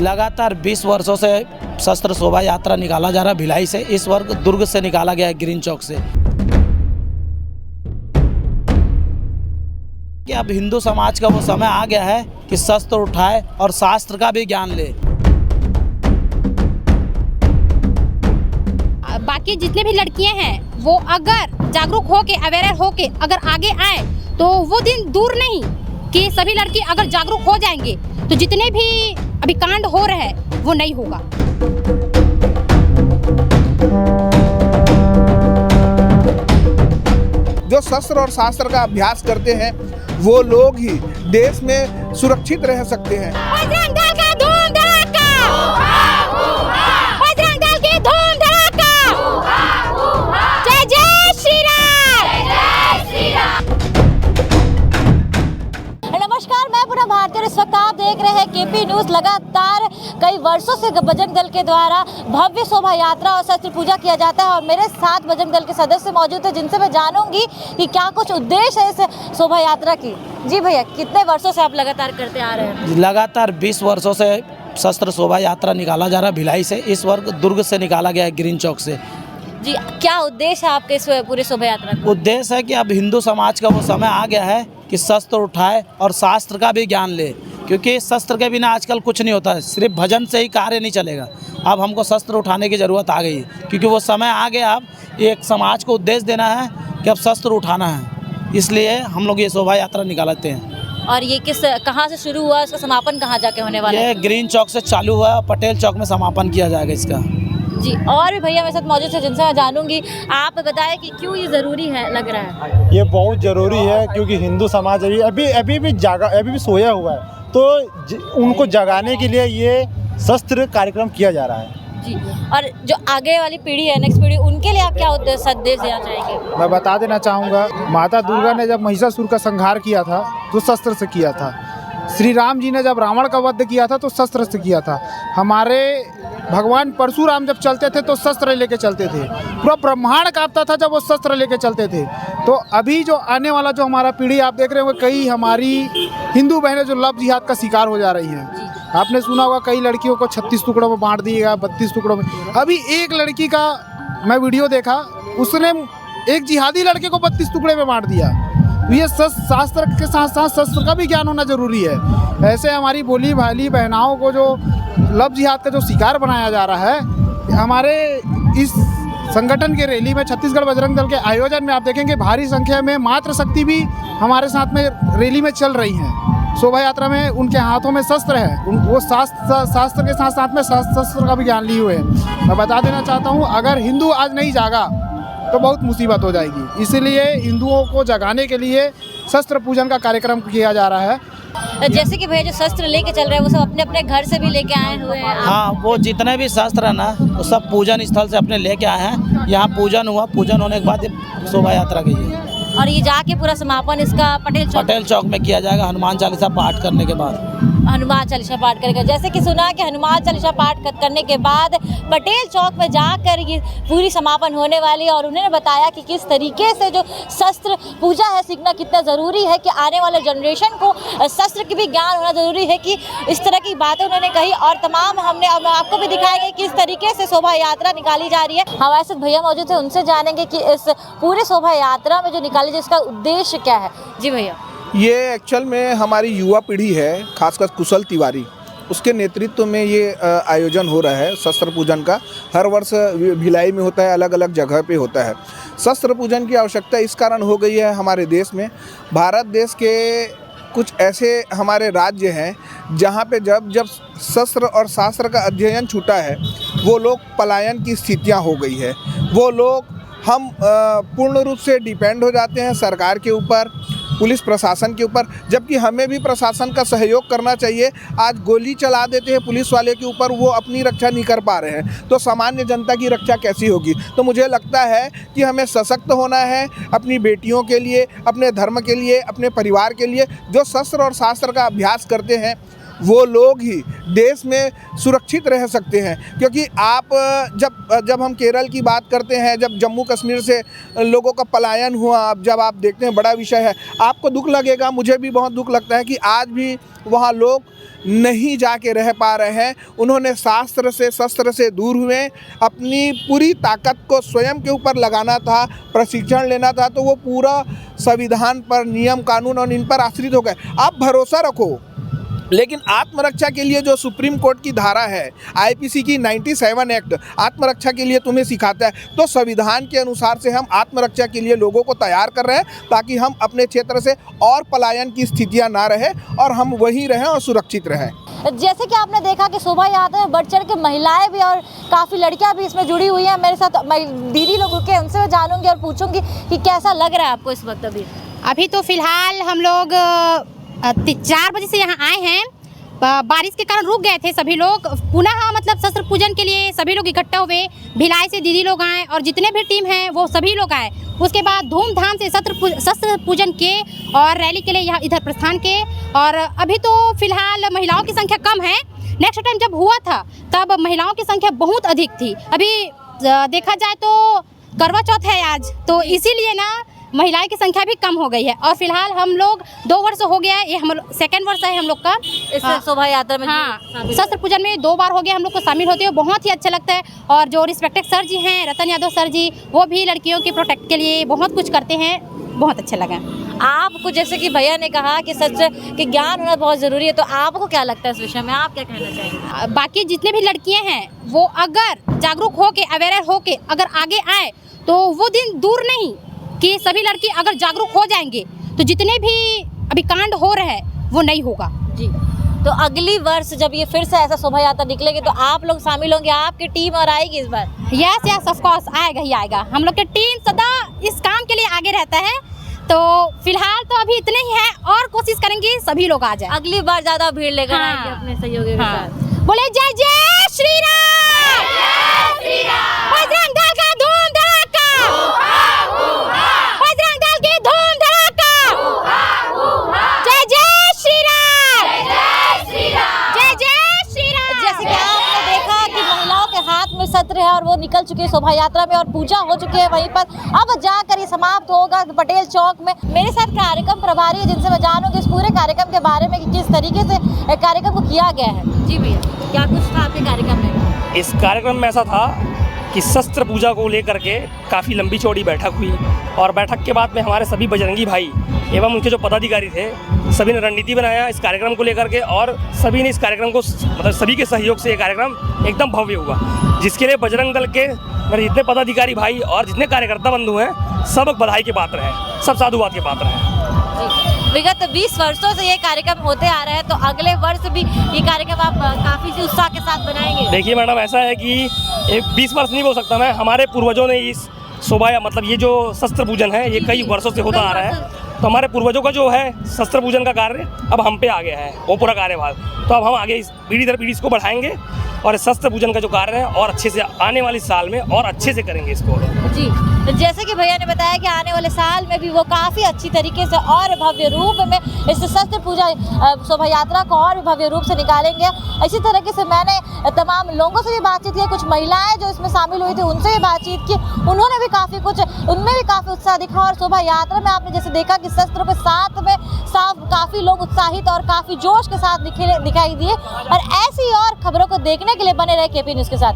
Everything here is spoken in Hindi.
लगातार 20 वर्षों से शस्त्र शोभा यात्रा निकाला जा रहा है भिलाई से। इस वर्ष दुर्ग से निकाला गया है, ग्रीन चौक से। कि अब हिंदू समाज का वो समय आ गया है कि शस्त्र उठाए और शास्त्र का भी ज्ञान ले। बाकी जितने भी लड़कियां हैं वो अगर जागरूक होके अवेयर होके अगर आगे आए तो वो दिन दूर नहीं कि सभी लड़की अगर जागरूक हो जाएंगे तो जितने भी अभी कांड हो रहे हैं वो नहीं होगा। जो शस्त्र और शास्त्र का अभ्यास करते हैं वो लोग ही देश में सुरक्षित रह सकते हैं। बजरंग दल का धूम धड़ाका, बजरंग दल की धूम धड़ाका, जय जय श्री राम, जय श्री राम। नमस्कार, मैं पूरा भारतीय और इस वक्त आप देख रहे हैं केपी न्यूज़। लगातार कई वर्षों से बजरंग दल के द्वारा भव्य शोभा यात्रा और शस्त्र पूजा किया जाता है और मेरे साथ बजरंग दल के सदस्य मौजूद है जिनसे मैं जानूंगी कि क्या कुछ उद्देश्य है इस शोभा यात्रा की। जी भैया, कितने वर्षों से आप लगातार करते आ रहे हैं? लगातार 20 वर्षों से शस्त्र शोभा यात्रा निकाला जा रहा है भिलाई से। इस वर्ष दुर्ग से निकाला गया है, ग्रीन चौक से। जी, क्या उद्देश्य है आपके इस पूरे शोभा यात्रा का? उद्देश्य है कि अब हिंदू समाज का वो समय आ गया है कि शस्त्र उठाए और शास्त्र का भी ज्ञान ले, क्योंकि शस्त्र के बिना आजकल कुछ नहीं होता है। सिर्फ भजन से ही कार्य नहीं चलेगा। अब हमको शस्त्र उठाने की ज़रूरत आ गई है, क्योंकि वो समय आ गया। अब एक समाज को उद्देश्य देना है कि अब शस्त्र उठाना है, इसलिए हम लोग ये शोभा यात्रा निकालते हैं। और ये कहाँ से शुरू हुआ, इसका समापन कहाँ जाके होने वाला है? ये ग्रीन चौक से चालू हुआ, पटेल चौक में समापन किया जाएगा इसका। जी, और भी भैया मेरे साथ मौजूद है जिनसे मैं जानूंगी। आप बताएं कि क्यों ये ज़रूरी है, लग रहा है? ये बहुत ज़रूरी है क्योंकि हिंदू समाज अभी भी सोया हुआ है, तो उनको जगाने के लिए ये शस्त्र कार्यक्रम किया जा रहा है। जी, और जो आगे वाली पीढ़ी है, नेक्स्ट पीढ़ी, उनके लिए आप क्या संदेश देना चाहेंगे? मैं बता देना चाहूँगा, माता दुर्गा ने जब महिषासुर का संहार किया था तो शस्त्र से किया था। श्री राम जी ने जब रावण का वध किया था तो शस्त्र से किया था। हमारे भगवान परशुराम जब चलते थे तो शस्त्र लेके चलते थे। पूरा ब्रह्मांड कांपता था जब वो शस्त्र लेके चलते थे। तो अभी जो आने वाला जो हमारा पीढ़ी आप देख रहे हो, कई हमारी हिंदू बहनें जो लव जिहाद का शिकार हो जा रही हैं। आपने सुना होगा कई लड़कियों को 36 टुकड़ों में बांट दिएगा, 32 टुकड़ों में। अभी एक लड़की का मैं वीडियो देखा, उसने एक जिहादी लड़के को 32 टुकड़े में बांट दिया। ये शास्त्र के साथ साथ शस्त्र का भी ज्ञान होना जरूरी है। ऐसे हमारी बोली भाली बहनाओं को जो लव जिहाद का जो शिकार बनाया जा रहा है, हमारे इस संगठन के रैली में छत्तीसगढ़ बजरंग दल के आयोजन में आप देखेंगे भारी संख्या में मातृशक्ति भी हमारे साथ में रैली में चल रही हैं। शोभा यात्रा में उनके हाथों में शस्त्र है, वो शास्त्र के साथ साथ में शस्त्र का भी ज्ञान लिए हुए हैं। मैं बता देना चाहता हूँ, अगर हिंदू आज नहीं जागा तो बहुत मुसीबत हो जाएगी। इसलिए हिंदुओं को जगाने के लिए शस्त्र पूजन का कार्यक्रम किया जा रहा है। जैसे कि भैया जो शस्त्र लेके चल रहे हैं वो सब अपने अपने घर से भी लेके आए हुए हैं? हाँ, वो जितने भी शस्त्र है ना वो सब पूजन स्थल से अपने लेके आए हैं। यहाँ पूजन हुआ, पूजन होने के बाद शोभा यात्रा गई है और ये जाके पूरा समापन इसका पटेल चौक में किया जाएगा, हनुमान चालीसा पाठ करने के बाद। हनुमान चालीसा पाठ करेगा। जैसे कि सुना कि हनुमान चालीसा पाठ करने के बाद पटेल चौक में जाकर ये पूरी समापन होने वाली है। और उन्होंने बताया कि किस तरीके से जो शस्त्र पूजा है सीखना कितना ज़रूरी है, कि आने वाले जनरेशन को शस्त्र की भी ज्ञान होना ज़रूरी है, कि इस तरह की बातें उन्होंने कही। और तमाम हमने अब आपको भी दिखाएंगे किस तरीके से शोभा यात्रा निकाली जा रही है। हमारे साथ भैया मौजूद है, उनसे जानेंगे कि इस पूरे शोभा यात्रा में जो निकाली जिसका उद्देश्य क्या है। जी भैया, ये एक्चुअल में हमारी युवा पीढ़ी है, खासकर कुशल तिवारी, उसके नेतृत्व में ये आयोजन हो रहा है शस्त्र पूजन का। हर वर्ष भिलाई में होता है, अलग अलग जगह पे होता है। शस्त्र पूजन की आवश्यकता इस कारण हो गई है हमारे देश में, भारत देश के कुछ ऐसे हमारे राज्य हैं जहाँ पे जब शस्त्र और शास्त्र का अध्ययन छूटा है, वो लोग पलायन की स्थितियाँ हो गई है। वो लोग हम पूर्ण रूप से डिपेंड हो जाते हैं सरकार के ऊपर, पुलिस प्रशासन के ऊपर, जबकि हमें भी प्रशासन का सहयोग करना चाहिए। आज गोली चला देते हैं पुलिस वाले के ऊपर, वो अपनी रक्षा नहीं कर पा रहे हैं, तो सामान्य जनता की रक्षा कैसी होगी। तो मुझे लगता है कि हमें सशक्त होना है अपनी बेटियों के लिए, अपने धर्म के लिए, अपने परिवार के लिए। जो शस्त्र और शास्त्र का अभ्यास करते हैं वो लोग ही देश में सुरक्षित रह सकते हैं। क्योंकि आप जब हम केरल की बात करते हैं, जब जम्मू कश्मीर से लोगों का पलायन हुआ, अब जब आप देखते हैं बड़ा विषय है, आपको दुख लगेगा, मुझे भी बहुत दुख लगता है कि आज भी वहाँ लोग नहीं जाके रह पा रहे हैं। उन्होंने शस्त्र से दूर हुए, अपनी पूरी ताकत को स्वयं के ऊपर लगाना था, प्रशिक्षण लेना था, तो वो पूरा संविधान पर, नियम कानून और इन पर आश्रित हो गए। आप भरोसा रखो, लेकिन आत्मरक्षा के लिए जो सुप्रीम कोर्ट की धारा है, आईपीसी की 97 एक्ट आत्मरक्षा के लिए तुम्हें सिखाता है, तो संविधान के अनुसार से हम आत्मरक्षा के लिए लोगों को तैयार कर रहे हैं, ताकि हम अपने क्षेत्र से और पलायन की स्थितियां ना रहे और हम वहीं रहें और सुरक्षित रहें। जैसे कि आपने देखा कि शोभा यात्रा में बढ़ चढ़ के महिलाएं भी और काफ़ी लड़कियां भी इसमें जुड़ी हुई हैं। मेरे साथ दीदी लोग रुके, उनसे मैं जानूंगी और पूछूंगी कि कैसा लग रहा है आपको इस वक्त। अभी तो फिलहाल हम लोग 4 बजे से यहाँ आए हैं। बारिश के कारण रुक गए थे सभी लोग। पुनः मतलब शस्त्र पूजन के लिए सभी लोग इकट्ठा हुए। भिलाई से दीदी लोग आए और जितने भी टीम हैं वो सभी लोग आए। उसके बाद धूमधाम से शस्त्र पूजन के और रैली के लिए यहाँ इधर प्रस्थान के। और अभी तो फिलहाल महिलाओं की संख्या कम है। नेक्स्ट टाइम जब हुआ था तब महिलाओं की संख्या बहुत अधिक थी। अभी देखा जाए तो करवा चौथ है आज, तो इसीलिए ना महिलाएं की संख्या भी कम हो गई है। और फिलहाल हम लोग 2 वर्ष हो गया है, ये हम 2nd वर्ष है हम लोग का इस शोभा यात्रा में। हाँ, शस्त्र पूजन में 2 बार हो गया हम लोग को शामिल होते हुए, बहुत ही अच्छा लगता है। और जो रिस्पेक्टेड सर जी हैं, रतन यादव सर जी, वो भी लड़कियों की प्रोटेक्ट के लिए बहुत कुछ करते हैं, बहुत अच्छा लगा। आपको जैसे कि भैया ने कहा कि शस्त्र के ज्ञान होना बहुत ज़रूरी है, तो आपको क्या लगता है इस विषय में, आप क्या कहना चाहेंगे? बाकी जितने भी लड़कियाँ हैं वो अगर जागरूक हो के, अवेयर हो के अगर आगे आए तो वो दिन दूर नहीं कि सभी लड़की अगर जागरूक हो जाएंगे तो जितने भी अभी कांड हो रहे हैं वो नहीं होगा जी। तो अगली वर्ष जब ये फिर से ऐसा शोभा यात्रा निकलेगी तो आप लोग शामिल होंगे, आपकी टीम और आएगी इस बार? यस ऑफ कोर्स, आएगा ही आएगा। हम लोग की टीम सदा इस काम के लिए आगे रहता है। तो फिलहाल तो अभी इतने ही है और कोशिश करेंगे सभी लोग आ जाए। अगली बार ज्यादा भीड़ लेकर हाँ। आएंगे अपने सहयोगियों के साथ। बोले जय जय श्री राम, बजरंग दल का धूम धड़ाका, बजरंग दल की धूम धड़ाका, जय जय श्री राम, जय जय श्री राम। जैसे कि आपने देखा कि महिलाओं के हाथ में शस्त्र है और वो निकल चुकी है शोभा यात्रा में और पूजा हो चुकी है वहीं पर। अब जाकर ये समाप्त होगा पटेल चौक में। मेरे साथ कार्यक्रम प्रभारी है जिनसे मैं जानूंगी इस पूरे कार्यक्रम के बारे में कि किस तरीके से कार्यक्रम को किया गया है। जी भैया, क्या कुछ था आपके कार्यक्रम में? इस कार्यक्रम में ऐसा था कि शस्त्र पूजा को लेकर के काफ़ी लंबी चौड़ी बैठक हुई और बैठक के बाद में हमारे सभी बजरंगी भाई एवं उनके जो पदाधिकारी थे सभी ने रणनीति बनाया इस कार्यक्रम को लेकर के और सभी ने इस कार्यक्रम को मतलब सभी के सहयोग से ये कार्यक्रम एकदम भव्य हुआ, जिसके लिए बजरंग दल के मेरे जितने पदाधिकारी भाई और जितने कार्यकर्ता बंधु हैं सब बधाई के पात्र हैं, सब साधुवाद के पात्र हैं। विगत 20 वर्षों से ये कार्यक्रम होते आ रहे हैं, तो अगले वर्ष भी ये कार्यक्रम आप काफ़ी उत्साह के साथ बनाएंगे? देखिए मैडम, ऐसा है कि 20 वर्ष नहीं बोल सकता मैं, हमारे पूर्वजों ने इस शोभा मतलब ये जो शस्त्र पूजन है ये कई वर्षों से होता आ रहा है। तो हमारे पूर्वजों का जो है शस्त्र पूजन का कार्य अब हम पे आ गया है, वो पूरा कार्यभार। तो अब हम आगे इस पीढ़ी दर पीढ़ी इसको बढ़ाएंगे और इस शस्त्र पूजन का जो कार्य है और अच्छे से आने वाले साल में और अच्छे से करेंगे इसको। जी, तो जैसे कि भैया ने बताया कि आने वाले साल में भी वो काफ़ी अच्छी तरीके से और भव्य रूप में इस शस्त्र पूजा शोभा यात्रा को और भी भव्य रूप से निकालेंगे। इसी तरीके से मैंने तमाम लोगों से भी बातचीत की, कुछ महिलाएं जो इसमें शामिल हुई थी उनसे भी बातचीत की, उन्होंने भी काफ़ी कुछ, उनमें भी काफ़ी उत्साह दिखा। और शोभा यात्रा में आपने जैसे देखा कि शस्त्र के साथ में काफ़ी लोग उत्साहित और काफ़ी जोश के साथ दिखाई दिए। और ऐसी और खबरों को देखने के लिए बने रहे KP न्यूज़ के साथ।